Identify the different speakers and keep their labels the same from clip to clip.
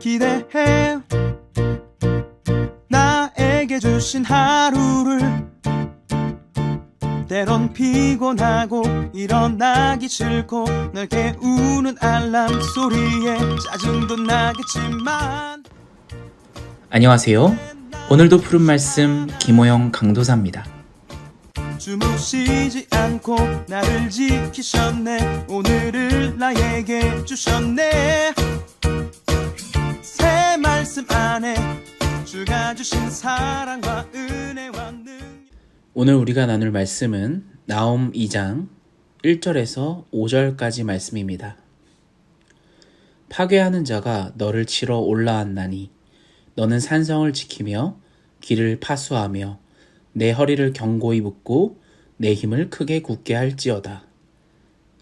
Speaker 1: 기대해 나에게 주신 하루를 때론 피곤하고 일어나기 싫고 널 깨우는 알람 소리에 짜증도 나겠지만
Speaker 2: 안녕하세요. 오늘도 푸른 말씀 김호영 강도사입니다.
Speaker 1: 주무시지 않고 나를 지키셨네. 오늘을 나에게 주셨네. 새 말씀 안에 주가 주신 사랑과 은혜와 능력.
Speaker 2: 오늘 우리가 나눌 말씀은 나홈 2장 1절에서 5절까지 말씀입니다. 파괴하는 자가 너를 치러 올라왔나니 너는 산성을 지키며 길을 파수하며 내 허리를 견고히 묶고 내 힘을 크게 굳게 할지어다.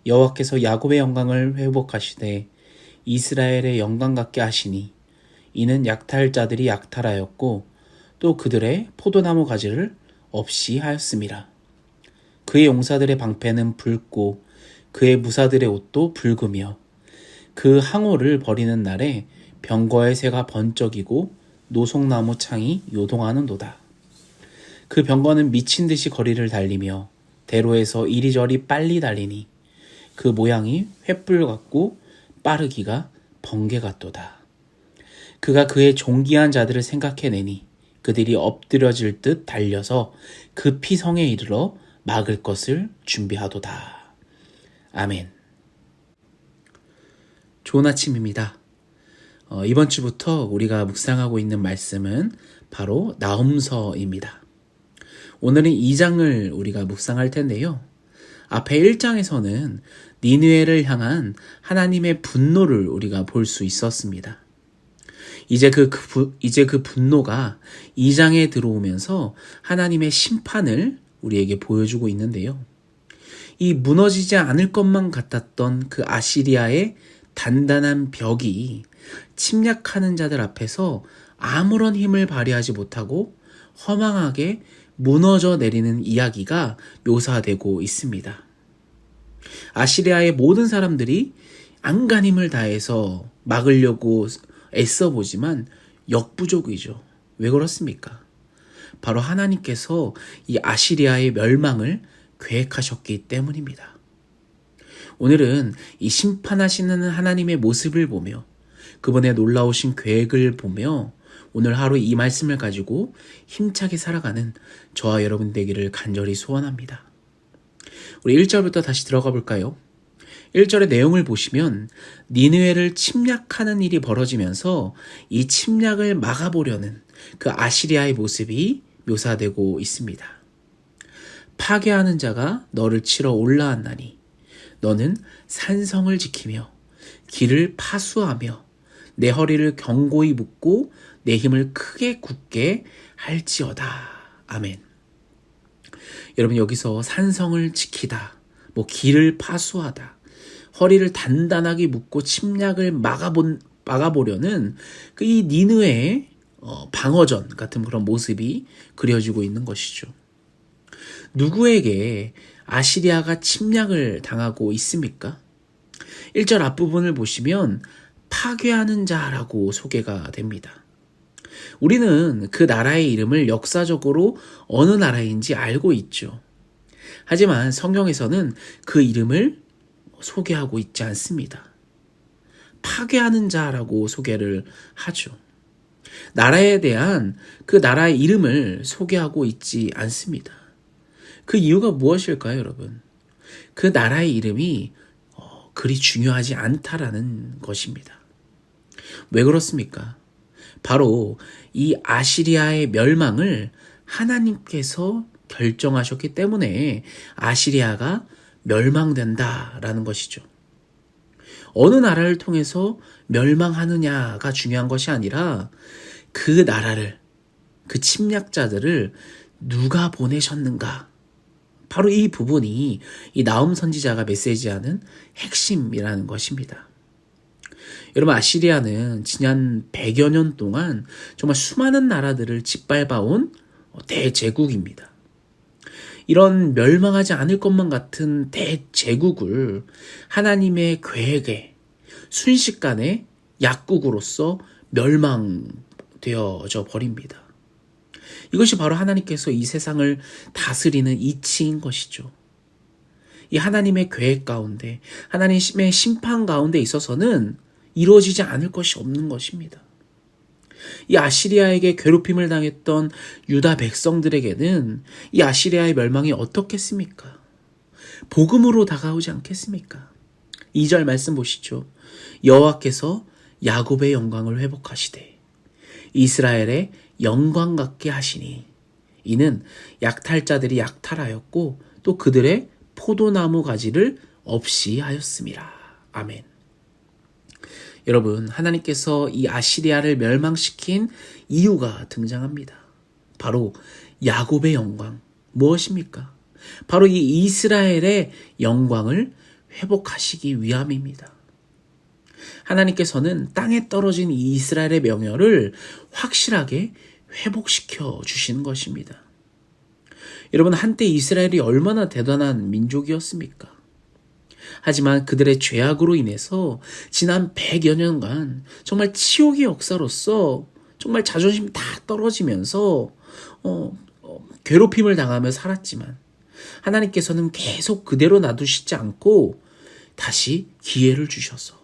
Speaker 2: 여호와께서 야곱의 영광을 회복하시되 이스라엘의 영광 같게 하시니 이는 약탈자들이 약탈하였고 또 그들의 포도나무 가지를 없이 하였음이라. 그의 용사들의 방패는 붉고 그의 무사들의 옷도 붉으며 그 항오를 버리는 날에 병거의 새가 번쩍이고 노송나무 창이 요동하는도다. 그 병거는 미친 듯이 거리를 달리며 대로에서 이리저리 빨리 달리니 그 모양이 횃불 같고 빠르기가 번개 같도다. 그가 그의 존귀한 자들을 생각해내니 그들이 엎드려질 듯 달려서 급히 성에 이르러 막을 것을 준비하도다. 아멘. 좋은 아침입니다. 이번 주부터 우리가 묵상하고 있는 말씀은 바로 나홈서입니다. 오늘은 2장을 우리가 묵상할 텐데요. 앞에 1장에서는 니느웨를 향한 하나님의 분노를 우리가 볼 수 있었습니다. 이제 그 분노가 2장에 들어오면서 하나님의 심판을 우리에게 보여주고 있는데요. 이 무너지지 않을 것만 같았던 그 아시리아의 단단한 벽이 침략하는 자들 앞에서 아무런 힘을 발휘하지 못하고 허망하게 무너져 내리는 이야기가 묘사되고 있습니다. 아시리아의 모든 사람들이 안간힘을 다해서 막으려고 애써보지만 역부족이죠. 왜 그렇습니까? 바로 하나님께서 이 아시리아의 멸망을 계획하셨기 때문입니다. 오늘은 이 심판하시는 하나님의 모습을 보며 그분의 놀라우신 계획을 보며 오늘 하루 이 말씀을 가지고 힘차게 살아가는 저와 여러분 되기를 간절히 소원합니다. 우리 1절부터 다시 들어가 볼까요? 1절의 내용을 보시면 니느웨를 침략하는 일이 벌어지면서 이 침략을 막아보려는 그 아시리아의 모습이 묘사되고 있습니다. 파괴하는 자가 너를 치러 올라왔나니 너는 산성을 지키며 길을 파수하며 내 허리를 견고히 묶고 내 힘을 크게 굳게 할지어다. 아멘. 여러분, 여기서 산성을 지키다, 길을 파수하다, 허리를 단단하게 묶고 침략을 막아보려는 이 니느웨의 방어전 같은 그런 모습이 그려지고 있는 것이죠. 누구에게 아시리아가 침략을 당하고 있습니까? 1절 앞부분을 보시면 파괴하는 자라고 소개가 됩니다. 우리는 그 나라의 이름을 역사적으로 어느 나라인지 알고 있죠. 하지만 성경에서는 그 이름을 소개하고 있지 않습니다. 파괴하는 자라고 소개를 하죠. 나라에 대한 그 나라의 이름을 소개하고 있지 않습니다. 그 이유가 무엇일까요, 여러분? 그 나라의 이름이 그리 중요하지 않다라는 것입니다. 왜 그렇습니까? 바로 이 아시리아의 멸망을 하나님께서 결정하셨기 때문에 아시리아가 멸망된다라는 것이죠. 어느 나라를 통해서 멸망하느냐가 중요한 것이 아니라 그 나라를, 그 침략자들을 누가 보내셨는가. 바로 이 부분이 이 나홈 선지자가 메시지하는 핵심이라는 것입니다. 여러분, 아시리아는 지난 100여 년 동안 정말 수많은 나라들을 짓밟아온 대제국입니다. 이런 멸망하지 않을 것만 같은 대제국을 하나님의 계획에 순식간에 약국으로서 멸망되어져 버립니다. 이것이 바로 하나님께서 이 세상을 다스리는 이치인 것이죠. 이 하나님의 계획 가운데, 하나님의 심판 가운데 있어서는 이루어지지 않을 것이 없는 것입니다. 이 아시리아에게 괴롭힘을 당했던 유다 백성들에게는 이 아시리아의 멸망이 어떻겠습니까? 복음으로 다가오지 않겠습니까? 2절 말씀 보시죠. 여호와께서 야곱의 영광을 회복하시되 이스라엘의 영광 같게 하시니 이는 약탈자들이 약탈하였고 또 그들의 포도나무 가지를 없이 하였음이라. 아멘. 여러분, 하나님께서 이 아시리아를 멸망시킨 이유가 등장합니다. 바로 야곱의 영광. 무엇입니까? 바로 이 이스라엘의 영광을 회복하시기 위함입니다. 하나님께서는 땅에 떨어진 이 이스라엘의 명예를 확실하게 회복시켜 주시는 것입니다. 여러분, 한때 이스라엘이 얼마나 대단한 민족이었습니까? 하지만 그들의 죄악으로 인해서 지난 100여 년간 정말 치욕의 역사로서 정말 자존심 다 떨어지면서 괴롭힘을 당하며 살았지만 하나님께서는 계속 그대로 놔두시지 않고 다시 기회를 주셔서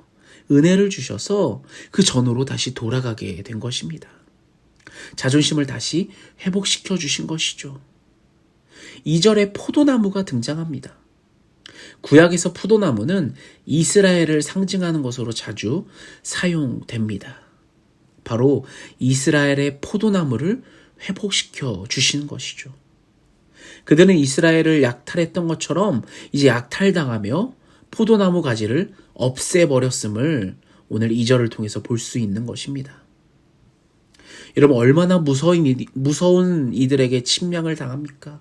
Speaker 2: 은혜를 주셔서 그 전으로 다시 돌아가게 된 것입니다. 자존심을 다시 회복시켜 주신 것이죠. 2절에 포도나무가 등장합니다. 구약에서 포도나무는 이스라엘을 상징하는 것으로 자주 사용됩니다. 바로 이스라엘의 포도나무를 회복시켜 주시는 것이죠. 그들은 이스라엘을 약탈했던 것처럼 이제 약탈당하며 포도나무 가지를 없애버렸음을 오늘 2절을 통해서 볼 수 있는 것입니다. 여러분, 얼마나 무서운 이들에게 침략을 당합니까?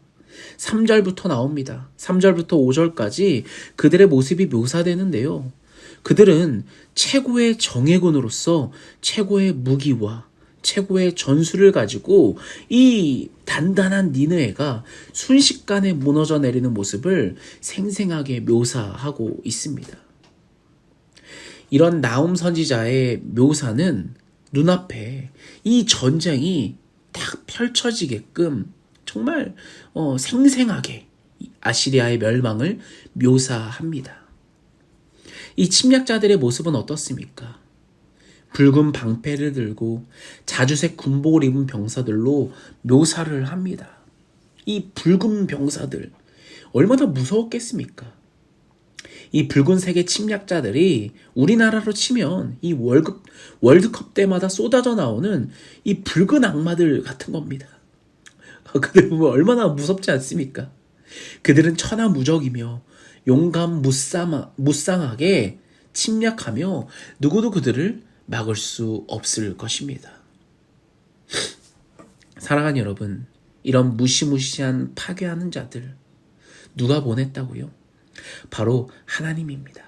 Speaker 2: 3절부터 나옵니다. 3절부터 5절까지 그들의 모습이 묘사되는데요. 그들은 최고의 정예군으로서 최고의 무기와 최고의 전술을 가지고 이 단단한 니느웨가 순식간에 무너져 내리는 모습을 생생하게 묘사하고 있습니다. 이런 나훔 선지자의 묘사는 눈앞에 이 전쟁이 딱 펼쳐지게끔 정말 생생하게 아시리아의 멸망을 묘사합니다. 이 침략자들의 모습은 어떻습니까? 붉은 방패를 들고 자주색 군복을 입은 병사들로 묘사를 합니다. 이 붉은 병사들 얼마나 무서웠겠습니까? 이 붉은색의 침략자들이 우리나라로 치면 이 월드컵 때마다 쏟아져 나오는 이 붉은 악마들 같은 겁니다. 그들 보면 얼마나 무섭지 않습니까? 그들은 천하무적이며 용감 무쌍하게 침략하며 누구도 그들을 막을 수 없을 것입니다. 사랑하는 여러분, 이런 무시무시한 파괴하는 자들 누가 보냈다고요? 바로 하나님입니다.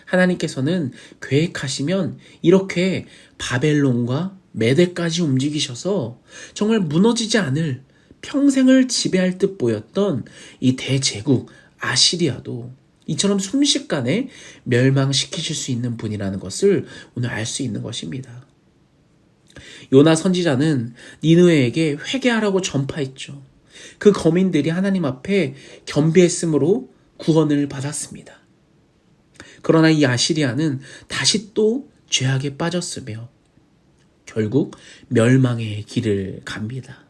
Speaker 2: 하나님께서는 계획하시면 이렇게 바벨론과 메대까지 움직이셔서 정말 무너지지 않을 평생을 지배할 듯 보였던 이 대제국 아시리아도 이처럼 순식간에 멸망시키실 수 있는 분이라는 것을 오늘 알 수 있는 것입니다. 요나 선지자는 니느웨에게 회개하라고 전파했죠. 그 거민들이 하나님 앞에 겸비했으므로 구원을 받았습니다. 그러나 이 아시리아는 다시 또 죄악에 빠졌으며 결국 멸망의 길을 갑니다.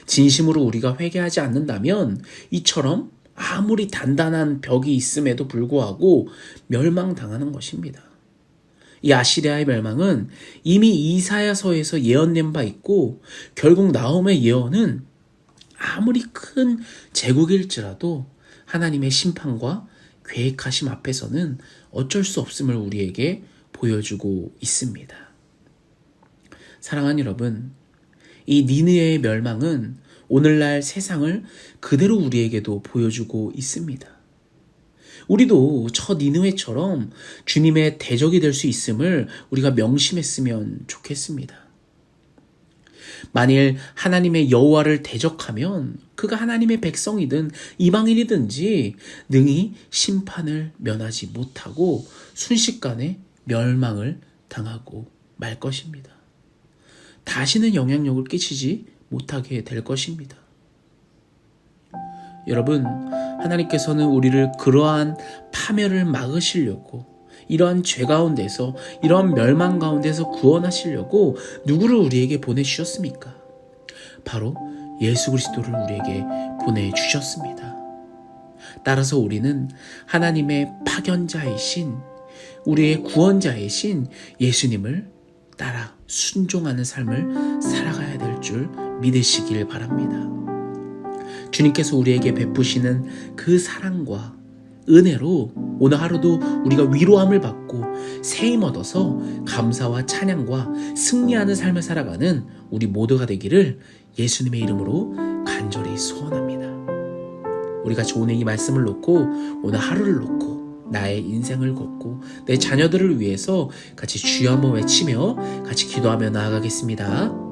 Speaker 2: 진심으로 우리가 회개하지 않는다면 이처럼 아무리 단단한 벽이 있음에도 불구하고 멸망당하는 것입니다. 이 아시리아의 멸망은 이미 이사야서에서 예언된 바 있고 결국 나홈의 예언은 아무리 큰 제국일지라도 하나님의 심판과 계획하심 앞에서는 어쩔 수 없음을 우리에게 보여주고 있습니다. 사랑하는 여러분, 이 니느웨의 멸망은 오늘날 세상을 그대로 우리에게도 보여주고 있습니다. 우리도 저 니느웨처럼 주님의 대적이 될 수 있음을 우리가 명심했으면 좋겠습니다. 만일 하나님의 여호와를 대적하면 그가 하나님의 백성이든 이방인이든지 능히 심판을 면하지 못하고 순식간에 멸망을 당하고 말 것입니다. 다시는 영향력을 끼치지 못하게 될 것입니다. 여러분, 하나님께서는 우리를 그러한 파멸을 막으시려고, 이러한 죄 가운데서, 이러한 멸망 가운데서 구원하시려고 누구를 우리에게 보내주셨습니까? 바로 예수 그리스도를 우리에게 보내주셨습니다. 따라서 우리는 하나님의 파견자이신, 우리의 구원자이신 예수님을 따라 순종하는 삶을 살아가야 될 줄 믿으시길 바랍니다. 주님께서 우리에게 베푸시는 그 사랑과 은혜로 오늘 하루도 우리가 위로함을 받고 새 힘 얻어서 감사와 찬양과 승리하는 삶을 살아가는 우리 모두가 되기를 예수님의 이름으로 간절히 소원합니다. 우리 같이 오늘 이 말씀을 놓고, 오늘 하루를 놓고 나의 인생을 걷고 내 자녀들을 위해서 같이 주여 한번 외치며 같이 기도하며 나아가겠습니다.